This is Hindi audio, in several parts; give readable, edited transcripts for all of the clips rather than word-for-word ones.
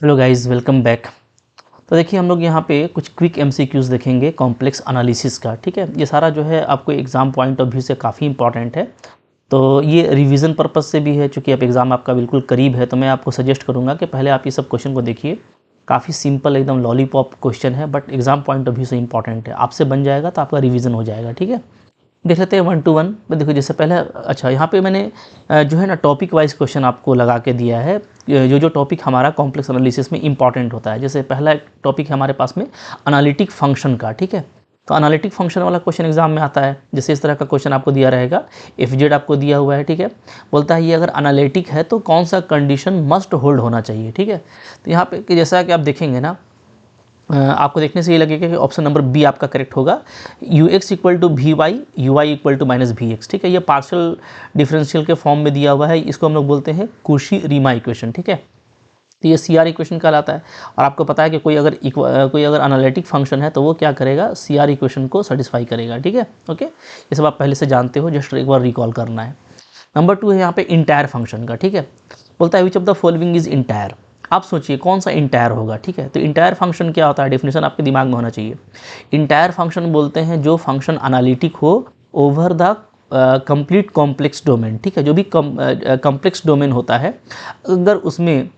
Hello guys, welcome back. तो देखिए हम लोग यहाँ पे कुछ क्विक एमसीक्यूज़ देखेंगे कॉम्प्लेक्स एनालिसिस का। ठीक है, ये सारा जो है आपको एग्ज़ाम पॉइंट ऑफ व्यू से काफ़ी इंपॉर्टेंट है। तो ये रिवीजन पर्पस से भी है, चूँकि अब एग्ज़ाम आपका बिल्कुल करीब है, तो मैं आपको सजेस्ट करूँगा कि पहले आप ये सब क्वेश्चन को देखिए। काफ़ी सिंपल एकदम लॉलीपॉप क्वेश्चन है, but exam point of view से इंपॉर्टेंट है। आपसे बन जाएगा तो आपका रिवीजन हो जाएगा। ठीक है, देख लेते हैं 1 टू 1। देखो जैसे पहले अच्छा यहाँ पे मैंने जो है ना टॉपिक वाइज क्वेश्चन आपको लगा के दिया है। जो टॉपिक हमारा कॉम्प्लेक्स एनालिसिस में इंपॉर्टेंट होता है, जैसे पहला टॉपिक है हमारे पास में एनालिटिक फंक्शन का। ठीक है, तो एनालिटिक फंक्शन वाला क्वेश्चन एग्जाम में आता है। जैसे इस तरह का क्वेश्चन आपको दिया रहेगा, एफ जेड आपको दिया हुआ है। ठीक है, बोलता है ये अगर एनालिटिक है तो कौन सा कंडीशन मस्ट होल्ड होना चाहिए। ठीक है, तो यहाँ पे कि जैसा कि आप देखेंगे ना, आपको देखने से ये लगेगा कि ऑप्शन नंबर बी आपका करेक्ट होगा। U x equal to v y, u y equal to minus v x. ठीक है, ये पार्शियल डिफरेंशियल के फॉर्म में दिया हुआ है। इसको हम लोग बोलते हैं कुशी रीमा इक्वेशन। ठीक है, तो ये सी आर इक्वेशन कहलाता है। और आपको पता है कि कोई अगर एनालिटिक फंक्शन है तो वो क्या करेगा, सी आर इक्वेशन को सेटिस्फाई करेगा। ठीक है, ओके, ये सब आप पहले से जानते हो, जस्ट एक बार रिकॉल करना है। नंबर 2 है यहाँ पे इंटायर फंक्शन का। ठीक है, बोलता है which of the following is entire. आप सोचिए कौन सा इंटायर होगा। ठीक है, तो इंटायर फंक्शन क्या होता है, डेफिनेशन आपके दिमाग में होना चाहिए। इंटायर फंक्शन बोलते हैं जो फंक्शन एनालिटिक हो over the complete complex domain. ठीक है, जो भी कॉम्प्लेक्स डोमेन होता है, अगर उसमें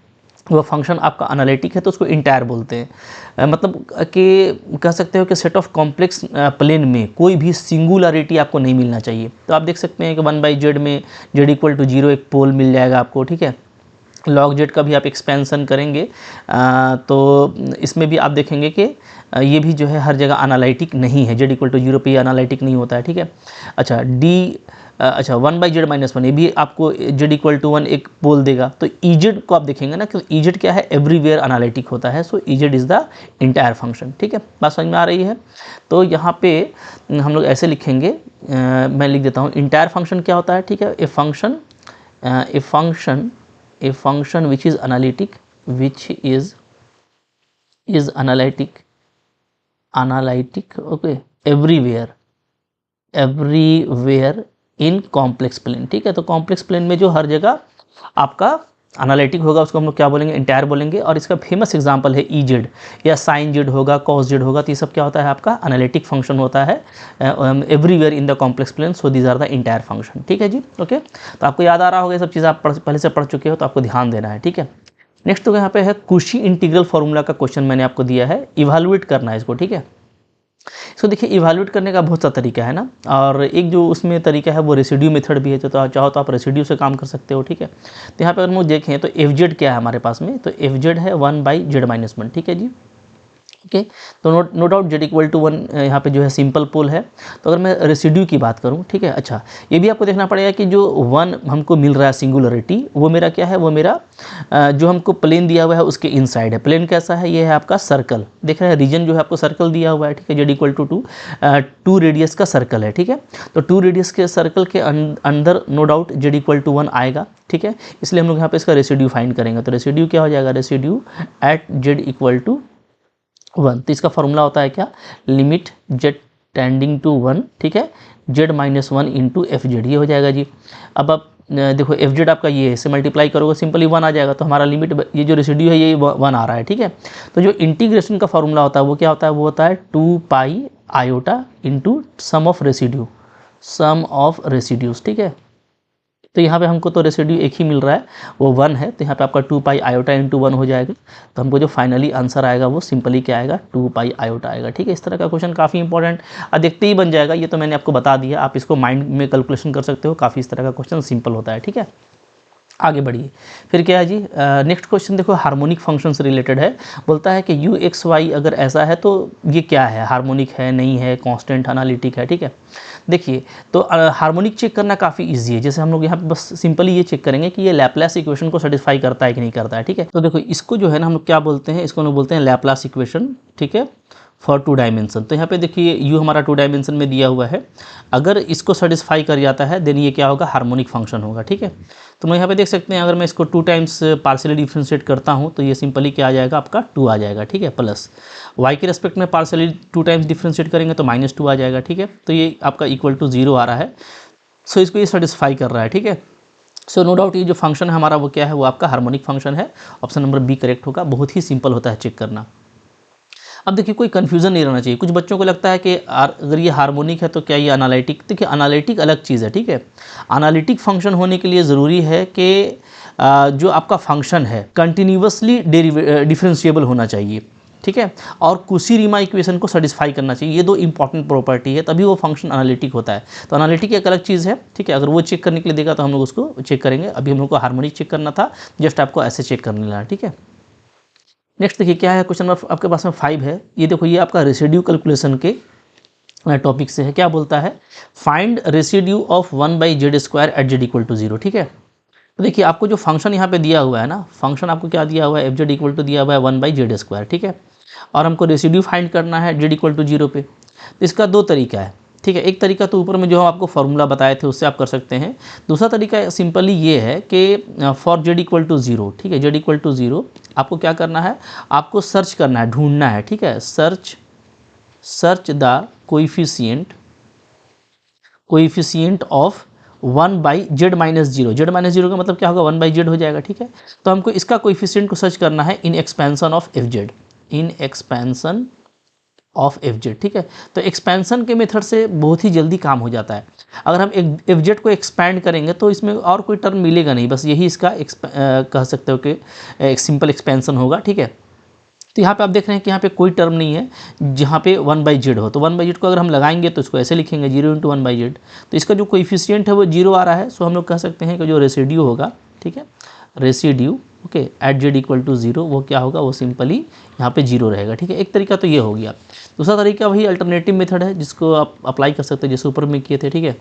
वो फंक्शन आपका एनालिटिक है तो उसको इंटायर बोलते हैं। मतलब कि कह सकते हो कि सेट ऑफ कॉम्प्लेक्स प्लेन में कोई भी सिंगुलरिटी आपको नहीं मिलना चाहिए। तो आप देख सकते हैं कि 1/z में z इक्वल टू 0 एक पोल मिल जाएगा आपको। ठीक है, लॉग जेड का भी आप एक्सपेंसन करेंगे तो इसमें भी आप देखेंगे कि ये भी जो है हर जगह एनालिटिक नहीं है। जेड इक्वल टू 0 पे एनालिटिक नहीं होता है। ठीक है, अच्छा अच्छा 1/z-1 ये भी आपको जेड इक्वल टू 1 एक बोल देगा। तो ई जेड को आप देखेंगे ना कि ई जेड क्या है, एवरीवेयर एनालिटिक होता है। So e z is the entire function. ठीक है, बात समझ में आ रही है। तो यहाँ पे हम लोग ऐसे लिखेंगे, मैं लिख देता हूँ इंटायर फंक्शन क्या होता है। ठीक है, a function which is analytic okay, everywhere in complex plane। ठीक है, तो कॉम्प्लेक्स प्लेन में जो हर जगह आपका एनालिटिक होगा उसको हम लोग क्या बोलेंगे, इंटायर बोलेंगे। और इसका फेमस एग्जांपल है ई जेड या साइन जेड होगा, कॉस जेड होगा। तो ये सब क्या होता है, आपका एनालिटिक फंक्शन होता है everywhere in the complex plane. So these are the entire function. ठीक है जी, ओके, तो आपको याद आ रहा होगा, ये सब चीज़ आप पहले से पढ़ चुके हो, तो आपको ध्यान देना है। ठीक है, नेक्स्ट तो यहाँ पे है कुशी इंटीग्रल फॉर्मूला का क्वेश्चन मैंने आपको दिया है, इवैल्यूएट करना है इसको। ठीक है, सो देखिए इवैल्यूएट करने का बहुत सा तरीका है ना, और एक जो उसमें तरीका है वो रेसिड्यू मेथड भी है। तो चाहो तो आप रेसिड्यू से काम कर सकते हो। ठीक है, तो यहाँ पे अगर हम देखें तो एफ जेड क्या है हमारे पास में, तो एफ जेड है 1/z-1। ठीक है जी, ओके, तो no doubt z equal to 1 यहाँ पे जो है सिंपल पोल है। तो अगर मैं रेसिड्यू की बात करूँ, ठीक है, अच्छा ये भी आपको देखना पड़ेगा कि जो 1 हमको मिल रहा है सिंगुलरिटी, वो मेरा क्या है, वो मेरा जो हमको प्लेन दिया हुआ है उसके इनसाइड है। प्लेन कैसा है, ये है आपका सर्कल, देख रहे हैं, रीजन जो है आपको सर्कल दिया हुआ है। ठीक है, जेड इक्वल टू 2 रेडियस का सर्कल है। ठीक है, तो 2 रेडियस के सर्कल के अंदर no doubt z equal to 1 आएगा। ठीक है, इसलिए हम लोग यहाँ पे इसका रेसिड्यू फाइंड करेंगे। तो रेसिड्यू क्या हो जाएगा, residue at z equal to 1। तो इसका फॉर्मूला होता है क्या, लिमिट जेड टेंडिंग टू 1। ठीक है, z-1 इंटू एफ जेड, ये हो जाएगा जी। अब आप देखो एफ जेड आपका ये है, इससे मल्टीप्लाई करोगे सिंपली 1 आ जाएगा। तो हमारा लिमिट, ये जो रेसिड्यू है ये 1 आ रहा है। ठीक है, तो जो इंटीग्रेशन का फॉर्मूला होता है वो क्या होता है, वो होता है 2π iota into sum of residues. ठीक है, तो यहाँ पे हमको तो रेसिड्यू एक ही मिल रहा है, वो 1 है। तो यहाँ पे आपका 2π आयोटा इंटू 1 हो जाएगा। तो हमको जो फाइनली आंसर आएगा वो सिंपली क्या आएगा, 2π आयोटा आएगा। ठीक है, इस तरह का क्वेश्चन काफ़ी इंपॉर्टेंट देखते ही बन जाएगा। ये तो मैंने आपको बता दिया, आप इसको माइंड में कैलकुलेशन कर सकते हो। काफ़ी इस तरह का क्वेश्चन सिंपल होता है। ठीक है, आगे बढ़िए, फिर क्या है जी, नेक्स्ट क्वेश्चन देखो हार्मोनिक फंक्शन से रिलेटेड है। बोलता है कि यू एक्स वाई अगर ऐसा है तो ये क्या है, हार्मोनिक है, नहीं है, कांस्टेंट, एनालिटिक है। ठीक है, देखिए तो हार्मोनिक चेक करना काफ़ी इजी है। जैसे हम लोग यहाँ पे बस सिंपली ये चेक करेंगे कि ये लैप्लास इक्वेशन को सेटिस्फाई करता है कि नहीं करता है। ठीक है, तो देखो इसको जो है ना हम लोग क्या बोलते हैं, इसको हम लोग बोलते हैं लैप्लास इक्वेशन। ठीक है, फॉर 2 डायमेंशन। तो यहाँ पे देखिए यू हमारा 2 डायमेंशन में दिया हुआ है, अगर इसको सेटिस्फाई कर जाता है देन ये क्या होगा, हार्मोनिक फंक्शन होगा। ठीक है, तो मैं यहाँ पे देख सकते हैं, अगर मैं इसको 2 टाइम्स पार्शियली डिफ्रेंशिएट करता हूँ तो ये सिंपली क्या आ जाएगा, आपका 2 आ जाएगा। ठीक है, प्लस y के रेस्पेक्ट में पार्शियली 2 टाइम्स डिफ्रेंशिएट करेंगे तो -2 आ जाएगा। ठीक है, तो ये आपका इक्वल टू 0 आ रहा है। सो इसको ये सेटिस्फाई कर रहा है। ठीक है, सो नो डाउट ये जो फंक्शन है हमारा वो क्या है, वो आपका हार्मोनिक फंक्शन है। ऑप्शन नंबर बी करेक्ट होगा। बहुत ही सिंपल होता है चेक करना। अब देखिए कोई कन्फ्यूज़न नहीं रहना चाहिए। कुछ बच्चों को लगता है कि अगर ये हार्मोनिक है तो क्या ये एनालिटिक, देखिए एनालिटिक अलग चीज़ है, ठीक है। एनालिटिक फंक्शन होने के लिए ज़रूरी है कि जो आपका फंक्शन है कंटिन्यूसली डिफरेंशिएबल होना चाहिए, ठीक है, और कुशी-रीमान इक्वेशन को सेटिस्फाई करना चाहिए। ये दो इंपॉर्टेंट प्रॉपर्टी है, तभी वो फंक्शन एनालिटिक होता है। तो एनालिटिक एक अलग चीज़ है, ठीक है। अगर वो चेक करने के लिए देगा तो हम लोग उसको चेक करेंगे। अभी हम लोग को हार्मोनिक चेक करना था, जस्ट आपको ऐसे चेक करने लगा, ठीक है। नेक्स्ट देखिए क्या है, क्वेश्चन नंबर आपके पास में 5 है। ये देखो ये आपका रेसिड्यू कैलकुलेशन के टॉपिक से है। क्या बोलता है, find residue of 1/z² at z = 0, ठीक है। तो देखिए आपको जो फंक्शन यहाँ पे दिया हुआ है ना, फंक्शन आपको क्या दिया हुआ है, f(z) दिया हुआ है 1/z², ठीक है। और हमको रेसिड्यू फाइंड करना है z = 0 पे। तो इसका दो तरीका है, ठीक है। एक तरीका तो ऊपर में जो हम आपको फॉर्मूला बताए थे उससे आप कर सकते हैं। दूसरा तरीका सिंपली ये है कि फॉर z = 0, ठीक है, z = 0 आपको क्या करना है, आपको सर्च करना है, ढूंढना है, ठीक है। Search the coefficient of 1/z-0। z-0 का मतलब क्या होगा, 1/z हो जाएगा, ठीक है। तो हमको इसका कोइफिशिएंट को सर्च करना है in expansion of fz, in expansion of fz, ठीक है। तो एक्सपेंशन के मेथड से बहुत ही जल्दी काम हो जाता है। अगर हम fz को एक्सपैंड करेंगे तो इसमें और कोई टर्म मिलेगा नहीं, बस यही इसका कह सकते हो कि एक सिंपल एक्सपेंशन होगा, ठीक है। तो यहाँ पे आप देख रहे हैं कि यहाँ पे कोई टर्म नहीं है जहाँ पे 1/z हो। तो 1/z को अगर हम लगाएंगे तो इसको ऐसे लिखेंगे 0 × 1/z। तो इसका जो कोइफिशिएंट है वो 0 आ रहा है। सो हम लोग कह सकते हैं कि जो रेसिड्यू होगा, ठीक है, रेसिड्यू ओके एट z = 0 वो क्या होगा, वो सिंपली यहाँ पे 0 रहेगा, ठीक है। एक तरीका तो ये हो गया। दूसरा तरीका वही अल्टरनेटिव मेथड है जिसको आप अप्लाई कर सकते हैं, जैसे ऊपर में किए थे, ठीक है।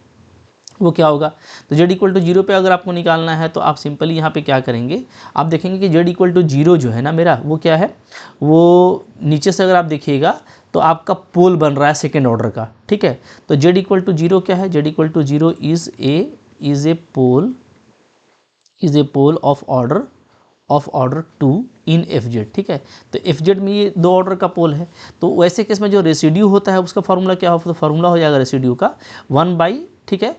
वो क्या होगा, तो z = 0 पे अगर आपको निकालना है तो आप सिंपली यहाँ पे क्या करेंगे, आप देखेंगे कि z = 0 जो है ना मेरा, वो क्या है, वो नीचे से अगर आप देखिएगा तो आपका पोल बन रहा है सेकेंड ऑर्डर का, ठीक है। तो z = 0 क्या है, z = 0 is a pole of order 2 in fz, ठीक है। तो fz में ये दो ऑर्डर का पोल है। तो वैसे केस में जो रेसिड्यू होता है उसका फार्मूला क्या हो, तो फार्मूला हो जाएगा रेसिड्यू का 1/, ठीक है,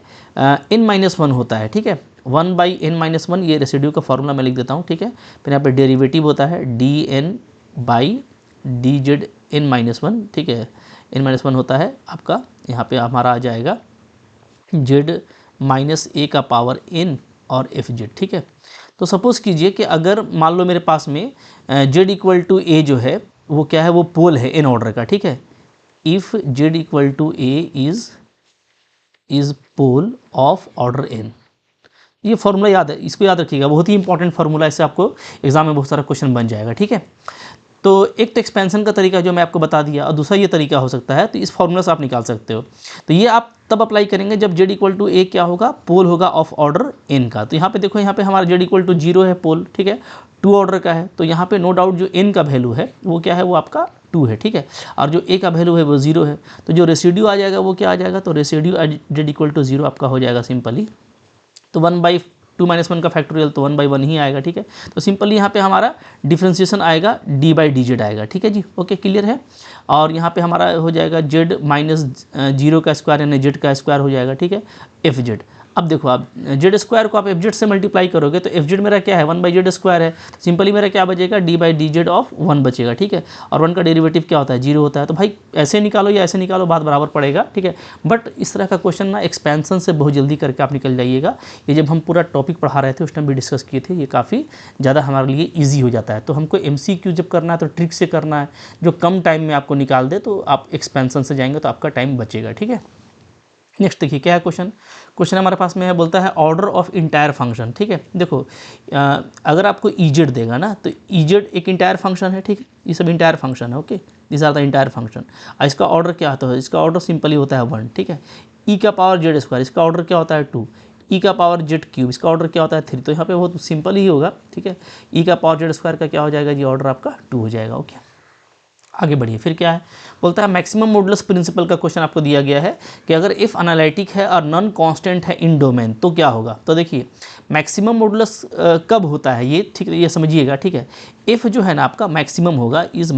n-1 होता है, ठीक है। 1/n-1 ये रेसिड्यू का फार्मूला मैं लिख देता हूँ, ठीक है। फिर यहाँ पे डेरिवेटिव होता है dn/dz(n-1), ठीक है। n-1 होता है आपका, यहाँ पे हमारा आ जाएगा z-a⁻n और fz, ठीक है। तो सपोज़ कीजिए कि अगर मान लो मेरे पास में z = a जो है वो क्या है, वो पोल है n ऑर्डर का, ठीक है। If z = a is pole of order n। ये फॉर्मूला याद है, इसको याद रखिएगा, बहुत ही इंपॉर्टेंट फार्मूला, इससे आपको एग्जाम में बहुत सारा क्वेश्चन बन जाएगा, ठीक है। तो एक तो एक्सपेंशन का तरीका जो मैं आपको बता दिया, और दूसरा ये तरीका हो सकता है, तो इस फार्मूला से आप निकाल सकते हो। तो ये आप तब अप्लाई करेंगे जब z = a क्या होगा, पोल होगा ऑफ ऑर्डर n का। तो यहाँ पे देखो, यहाँ पे हमारा z = 0 है पोल, ठीक है, 2 ऑर्डर का है। तो यहाँ पे नो डाउट जो n का वैल्यू है वो क्या है, वो आपका 2 है, ठीक है। और जो a का वैल्यू है वो 0 है। तो जो रेसिड्यू आ जाएगा वो क्या आ जाएगा, तो रेसिड्यू z = 0 आपका हो जाएगा सिंपली, तो 1/2 - 1 का फैक्टोरियल तो 1/1 ही आएगा, ठीक है। तो सिंपली यहाँ पे हमारा डिफ्रेंसिएशन आएगा d/dz आएगा, ठीक है जी, ओके, क्लियर है। और यहाँ पे हमारा हो जाएगा z-0 का स्क्वायर यानी z का स्क्वायर हो जाएगा, ठीक है, fz। अब देखो आप z² को आप fz से मल्टीप्लाई करोगे तो fz मेरा क्या है, 1/z² है। तो सिंपली मेरा क्या बचेगा, d/dz ऑफ 1 बचेगा, ठीक है। और 1 का डेरिवेटिव क्या होता है, 0 होता है। तो भाई ऐसे निकालो या ऐसे निकालो, बात बराबर पड़ेगा, ठीक है। बट इस तरह का क्वेश्चन ना एक्सपेंशन से बहुत जल्दी करके आप निकल जाइएगा। ये जब हम पूरा टॉपिक पढ़ा रहे थे उस टाइम भी डिस्कस किए थे, ये काफ़ी ज़्यादा हमारे लिए ईजी हो जाता है। तो हमको MCQ जब करना है तो ट्रिक से करना है, जो कम टाइम में आपको निकाल दे, तो आप एक्सपेंशन से जाएंगे तो आपका टाइम बचेगा, ठीक है। नेक्स्ट देखिए क्या है क्वेश्चन हमारे पास में है, बोलता है ऑर्डर ऑफ इंटायर फंक्शन, ठीक है। देखो अगर आपको EZ देगा ना, तो EZ एक इंटायर फंक्शन है, ठीक है, ये सब इंटायर फंक्शन है, okay, this are the entire function. इसका ऑर्डर क्या होता है, इसका ऑर्डर सिंपली होता है 1, ठीक है। e⁻z², इसका ऑर्डर क्या होता है 2, e⁻z³, इसका ऑर्डर क्या होता है 3। तो यहाँ पे बहुत सिंपल ही होगा, ठीक है। e⁻z² का क्या हो जाएगा जी, ऑर्डर आपका 2 हो जाएगा, ओके। आगे बढ़िए, फिर क्या है, बोलता है मैक्सिमम मॉडुलस प्रिंसिपल का क्वेश्चन आपको दिया गया है कि अगर इफ़ एनालिटिक है और नॉन कांस्टेंट है इन डोमेन तो क्या होगा। तो देखिए मैक्सिमम मॉडुलस कब होता है ये, ठीक है, ये समझिएगा, ठीक है। इफ़ जो है ना आपका मैक्सिमम होगा, is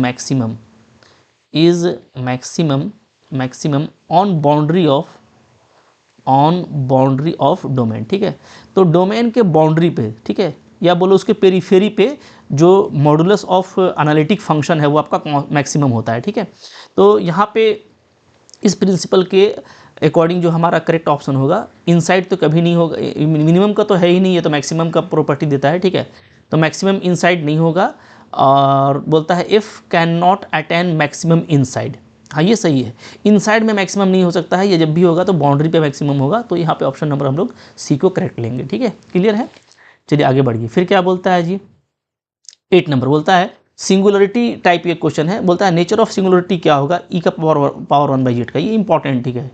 maximum on boundary of on boundary of domain, ठीक है। तो डोमेन के बाउंड्री पे, ठीक है, या बोलो उसके पेरीफेरी पे जो मॉडुलस ऑफ एनालिटिक फंक्शन है वो आपका मैक्सिमम होता है, ठीक है। तो यहाँ पे इस प्रिंसिपल के अकॉर्डिंग जो हमारा करेक्ट ऑप्शन होगा, इनसाइड तो कभी नहीं होगा, मिनिमम का तो है ही नहीं, ये तो मैक्सिमम का प्रॉपर्टी देता है, ठीक है। तो मैक्सिमम इनसाइड नहीं होगा, और बोलता है if can not attain maximum inside. हाँ ये सही है, इनसाइड में मैक्सिमम नहीं हो सकता है, ये जब भी होगा तो बाउंड्री पे मैक्सिमम होगा। तो यहाँ पे ऑप्शन नंबर हम लोग सी को करेक्ट लेंगे, ठीक है, क्लियर है। चलिए आगे बढ़िए, फिर क्या बोलता है जी, 8 नंबर बोलता है सिंगुलरिटी टाइप ये क्वेश्चन है, बोलता है नेचर ऑफ सिंगुलरिटी क्या होगा, ई का पावर 1/z का, ये इंपॉर्टेंट, ठीक है,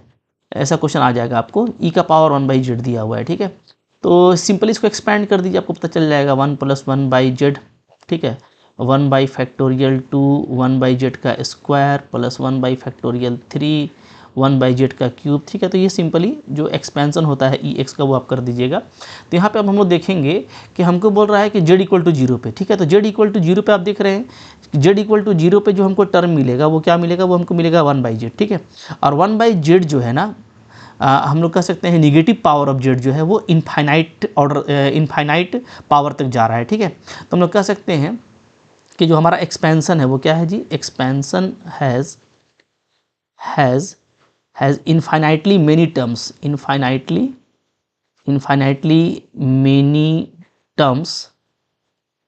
ऐसा क्वेश्चन आ जाएगा आपको, ई का पावर 1/z दिया हुआ है, ठीक है। तो सिंपली इसको एक्सपैंड कर दीजिए, आपको पता चल जाएगा 1 + 1/z, ठीक है, 1/2 1/z का स्क्वायर प्लस 1/3 1/z का क्यूब, ठीक है। तो ये सिंपली जो एक्सपेंशन होता है ई एक्स का वो आप कर दीजिएगा। तो यहाँ पे अब हम लोग देखेंगे कि हमको बोल रहा है कि z = 0 पे, ठीक है। तो z = 0 पे आप देख रहे हैं z = 0 पे जो हमको टर्म मिलेगा वो क्या मिलेगा, वो हमको मिलेगा 1/z, ठीक है। और 1/z जो है ना, हम लोग कह सकते हैं निगेटिव पावर ऑफ z जो है वो इनफाइनाइट पावर तक जा रहा है, ठीक है। तो हम लोग कह सकते हैं कि जो हमारा एक्सपेंशन है वो क्या है जी, expansion has infinitely many terms, infinitely many terms,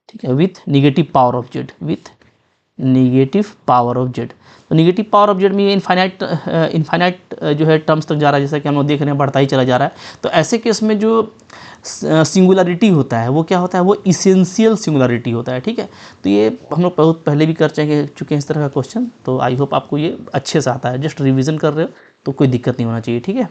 ठीक है, with negative power of z, with negative power of z। तो निगेटिव पावर ऑफ z में ये इनफाइनाइट जो है टर्म्स तक जा रहा है, जैसा कि हम लोग देख रहे हैं बढ़ता ही चला जा रहा है। तो ऐसे केस में जो सिंगुलरिटी होता है वो क्या होता है, वो इसेंशियल सिंगुलरिटी होता है, ठीक है। तो ये हम लोग बहुत पहले भी कर चुके हैं इस तरह का क्वेश्चन, तो आई होप आपको ये अच्छे से आता है, जस्ट रिविजन कर रहे हो तो कोई दिक्कत नहीं होना चाहिए, ठीक है।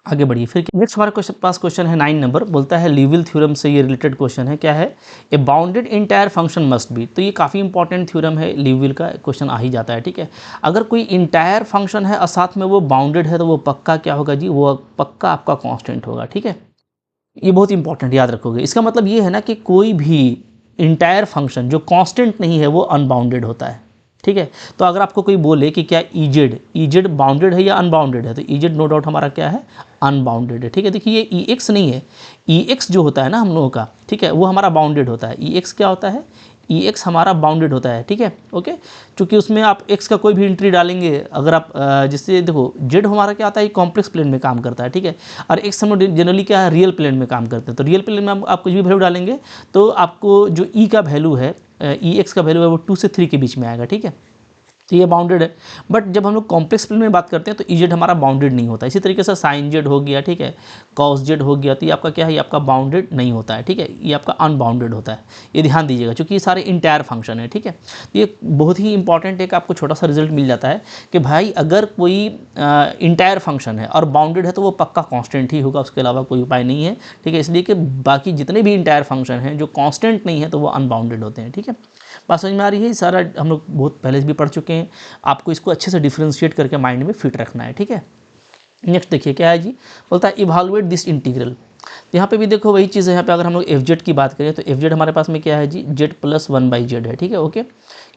आगे बढ़िए, फिर नेक्स्ट हमारे पास क्वेश्चन है 9 नंबर, बोलता है लीविल थ्योरम से ये रिलेटेड क्वेश्चन है, क्या है, a bounded entire function must be. तो ये काफ़ी इंपॉर्टेंट थ्योरम है, लीविल का क्वेश्चन आ ही जाता है, ठीक है। अगर कोई इंटायर फंक्शन है और साथ में वो बाउंडेड है तो वो पक्का क्या होगा जी, वो पक्का आपका कांस्टेंट होगा, ठीक है। ये बहुत इंपॉर्टेंट, याद रखोगे। इसका मतलब ये है ना कि कोई भी इंटायर फंक्शन जो कांस्टेंट नहीं है वो अनबाउंडेड होता है, ठीक है। तो अगर आपको कोई बोले कि क्या ई जेड बाउंडेड है या अनबाउंडेड है, तो ई जेड नो डाउट हमारा क्या है, अनबाउंडेड है, ठीक है। देखिए ये ई एक्स नहीं है, ई एक्स जो होता है ना हम लोगों का, ठीक है, वो हमारा बाउंडेड होता है। ई एक्स क्या होता है, ई एक्स हमारा बाउंडेड होता है, ठीक है, ओके। चूँकि उसमें आप एक्स का कोई भी एंट्री डालेंगे, अगर आप जिससे देखो जेड हमारा क्या आता है, कॉम्प्लेक्स प्लेन में काम करता है, ठीक है। और एक्स हम जनरली क्या है, रियल प्लेन में काम करते हैं। तो रियल प्लेन में आप कुछ भी वैल्यू डालेंगे तो आपको जो ई का वैल्यू है, ई एक्स का वैल्यू है वो 2 से 3 के बीच में आएगा, ठीक है। तो ये बाउंडेड है। बट जब हम लोग कॉम्प्लेक्स प्लेन में बात करते हैं तो ई जेड हमारा बाउंडेड नहीं होता। इसी तरीके से साइन जेड हो गया, ठीक है, कॉस जेड हो गया, तो ये आपका क्या है, ये आपका बाउंडेड नहीं होता है, ठीक है, ये आपका अनबाउंडेड होता है। ये ध्यान दीजिएगा, क्योंकि ये सारे इंटायर फंक्शन है, ठीक है। तो ये बहुत ही इंपॉर्टेंट एक आपको छोटा सा रिजल्ट मिल जाता है कि भाई अगर कोई इंटायर फंक्शन है और बाउंडेड है तो वो पक्का कॉन्स्टेंट ही होगा, उसके अलावा कोई उपाय नहीं है, ठीक है। इसलिए कि बाकी जितने भी इंटायर फंक्शन हैं जो कॉन्स्टेंट नहीं है तो वो अनबाउंडेड होते हैं, ठीक है। बात समझ में आ रही है, सारा हम लोग बहुत पहले भी पढ़ चुके हैं, आपको इसको अच्छे से डिफ्रेंशिएट करके माइंड में फिट रखना है, ठीक है। नेक्स्ट देखिए क्या है जी, बोलता है इवालुएट दिस इंटीग्रल। यहाँ पे भी देखो वही चीज़ है, यहाँ पे अगर हम लोग एफ जेड की बात करें तो एफ जेड हमारे पास में क्या है जी, जेड + 1/z है, ठीक है, ओके,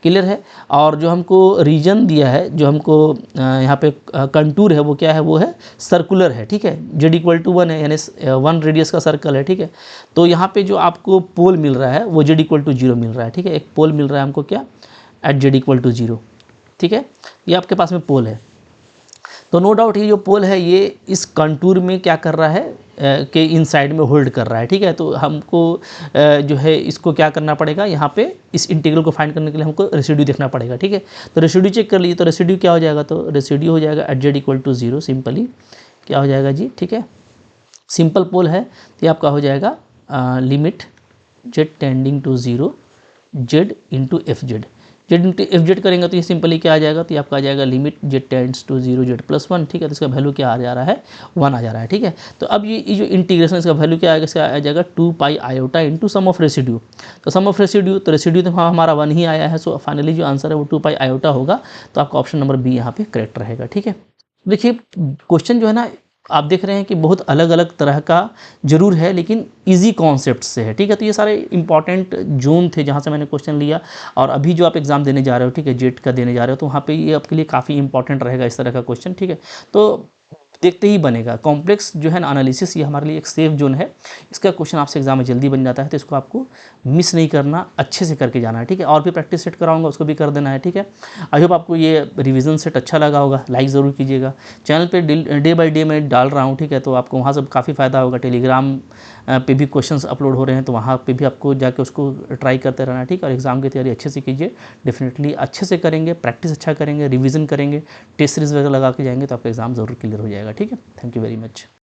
क्लियर है। और जो हमको रीजन दिया है, जो हमको यहाँ पे कंटूर है वो क्या है, वो है सर्कुलर है, ठीक है, z = 1 है, यानी 1 रेडियस का सर्कल है, ठीक है। तो यहाँ पे जो आपको पोल मिल रहा है वो z = 0 मिल रहा है, ठीक है। एक पोल मिल रहा है हमको क्या, एट z = 0, ठीक है, ये आपके पास में पोल है। तो नो डाउट ये जो पोल है ये इस कंटूर में क्या कर रहा है कि इन साइड में होल्ड कर रहा है, ठीक है। तो हमको जो है इसको क्या करना पड़ेगा, यहाँ पे इस इंटीग्रल को फाइंड करने के लिए हमको रेसिड्यू देखना पड़ेगा, ठीक है। तो रेसिड्यू चेक कर लीजिए, तो रेसिड्यू क्या हो जाएगा, तो रेसिड्यू हो जाएगा एट z = 0, सिंपली क्या हो जाएगा जी, ठीक है, सिंपल पोल है तो ये आपका हो जाएगा limit z tending to 0 z into f z, z into f z करेंगे तो ये सिंपली क्या आ जाएगा, तो ये आपका आ जाएगा limit z tends to 0 z + 1, ठीक है। तो इसका वैल्यू क्या आ जा रहा है, 1 आ जा रहा है, ठीक है। तो अब ये जो इंटीग्रेशन इसका वैल्यू क्या आएगा, इसका आ जाएगा 2πi into sum of residue. तो सम ऑफ रेसिड्यू, तो रेसिड्यू तो हमारा 1 ही आया है, सो फाइनली जो आंसर है वो 2πi होगा। तो आपका ऑप्शन नंबर बी यहाँ पे करेक्ट रहेगा, ठीक है। देखिए क्वेश्चन जो है ना, आप देख रहे हैं कि बहुत अलग अलग तरह का जरूर है लेकिन इजी कॉन्सेप्ट से है, ठीक है। तो ये सारे इंपॉर्टेंट जोन थे जहाँ से मैंने क्वेश्चन लिया, और अभी जो आप एग्जाम देने जा रहे हो, ठीक है, जेट का देने जा रहे हो, तो वहाँ पे ये आपके लिए काफ़ी इंपॉर्टेंट रहेगा इस तरह का क्वेश्चन, ठीक है। तो देखते ही बनेगा। कॉम्प्लेक्स जो है ना एनालिसिस, ये हमारे लिए एक सेफ जोन है। इसका क्वेश्चन आपसे एग्जाम में जल्दी बन जाता है, तो इसको आपको मिस नहीं करना, अच्छे से करके जाना है, ठीक है। और भी प्रैक्टिस सेट कराऊंगा, उसको भी कर देना है, ठीक है। आई होप आपको ये रिवीजन सेट अच्छा लगा होगा, लाइक ज़रूर कीजिएगा। चैनल पे डे बाय डे मैं डाल रहा हूँ, ठीक है, तो आपको वहाँ से काफ़ी फ़ायदा होगा। टेलीग्राम पे भी क्वेश्चंस अपलोड हो रहे हैं, तो वहाँ पे भी आपको जाके उसको ट्राई करते रहना, ठीक है। और एग्ज़ाम की तैयारी अच्छे से कीजिए, डेफिनेटली अच्छे से करेंगे, प्रैक्टिस अच्छा करेंगे, रिवीजन करेंगे, टेस्ट सीरीज़ वगैरह लगा के जाएंगे, तो आपका एग्ज़ाम ज़रूर क्लियर हो जाएगा, ठीक है। Thank you very much.